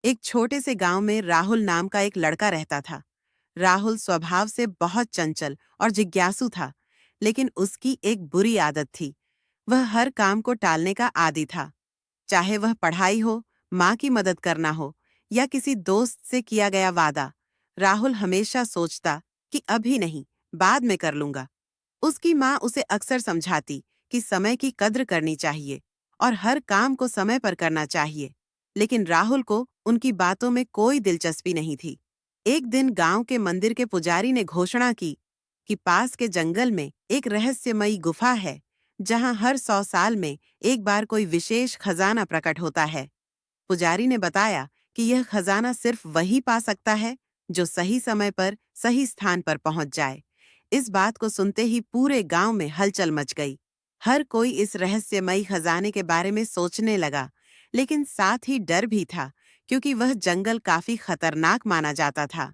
एक छोटे से गांव में राहुल नाम का एक लड़का रहता था। राहुल स्वभाव से बहुत चंचल और जिज्ञासु था, लेकिन उसकी एक बुरी आदत थी। वह हर काम को टालने का आदी था। चाहे वह पढ़ाई हो, माँ की मदद करना हो या किसी दोस्त से किया गया वादा, राहुल हमेशा सोचता कि अभी नहीं, बाद में कर लूंगा। उसकी माँ उसे अक्सर समझाती कि समय की कद्र करनी चाहिए और हर काम को समय पर करना चाहिए, लेकिन राहुल को उनकी बातों में कोई दिलचस्पी नहीं थी। एक दिन गांव के मंदिर के पुजारी ने घोषणा की कि पास के जंगल में एक रहस्यमयी गुफा है, जहां हर 100 साल में एक बार कोई विशेष खजाना प्रकट होता है। पुजारी ने बताया कि यह खजाना सिर्फ वही पा सकता है जो सही समय पर सही स्थान पर पहुंच जाए। इस बात को सुनते ही पूरे गांव में हलचल मच गई। हर कोई इस रहस्यमयी खजाने के बारे में सोचने लगा, लेकिन साथ ही डर भी था, क्योंकि वह जंगल काफी खतरनाक माना जाता था।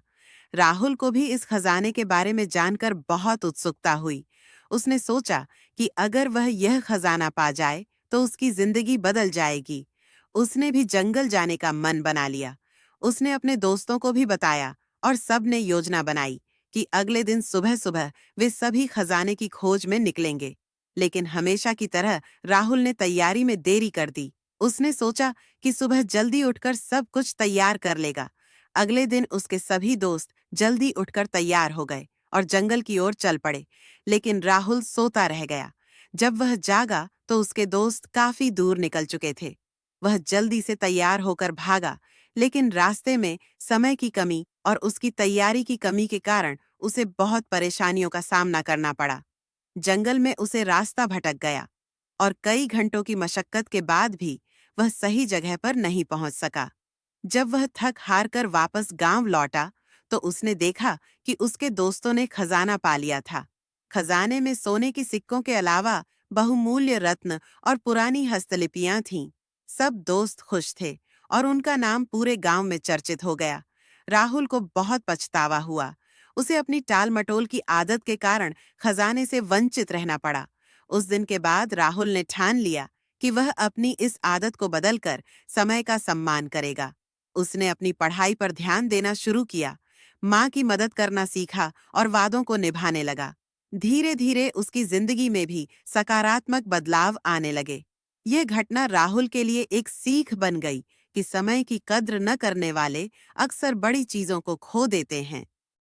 राहुल को भी इस खजाने के बारे में जानकर बहुत उत्सुकता हुई। उसने सोचा कि अगर वह यह खजाना पा जाए तो उसकी जिंदगी बदल जाएगी। उसने भी जंगल जाने का मन बना लिया। उसने अपने दोस्तों को भी बताया और सब ने योजना बनाई कि अगले दिन सुबह सुबह वे सभी खजाने की खोज में निकलेंगे। लेकिन हमेशा की तरह राहुल ने तैयारी में देरी कर दी। उसने सोचा कि सुबह जल्दी उठकर सब कुछ तैयार कर लेगा। अगले दिन उसके सभी दोस्त जल्दी उठकर तैयार हो गए और जंगल की ओर चल पड़े, लेकिन राहुल सोता रह गया। जब वह जागा तो उसके दोस्त काफी दूर निकल चुके थे। वह जल्दी से तैयार होकर भागा, लेकिन रास्ते में समय की कमी और उसकी तैयारी की कमी के कारण उसे बहुत परेशानियों का सामना करना पड़ा। जंगल में उसे रास्ता भटक गया और कई घंटों की मशक्कत के बाद भी वह सही जगह पर नहीं पहुंच सका। जब वह थक हार कर वापस गांव लौटा, तो उसने देखा कि उसके दोस्तों ने खजाना पा लिया था। खजाने में सोने की सिक्कों के अलावा बहुमूल्य रत्न और पुरानी हस्तलिपियां थीं। सब दोस्त खुश थे और उनका नाम पूरे गांव में चर्चित हो गया। राहुल को बहुत पछतावा हुआ। उसे अपनी टाल-मटोल की आदत के कारण खजाने से वंचित रहना पड़ा। उस दिन के बाद राहुल ने ठान लिया कि वह अपनी इस आदत को बदलकर समय का सम्मान करेगा। उसने अपनी पढ़ाई पर ध्यान देना शुरू किया, माँ की मदद करना सीखा और वादों को निभाने लगा। धीरे धीरे उसकी जिंदगी में भी सकारात्मक बदलाव आने लगे। यह घटना राहुल के लिए एक सीख बन गई कि समय की कद्र न करने वाले अक्सर बड़ी चीजों को खो देते हैं।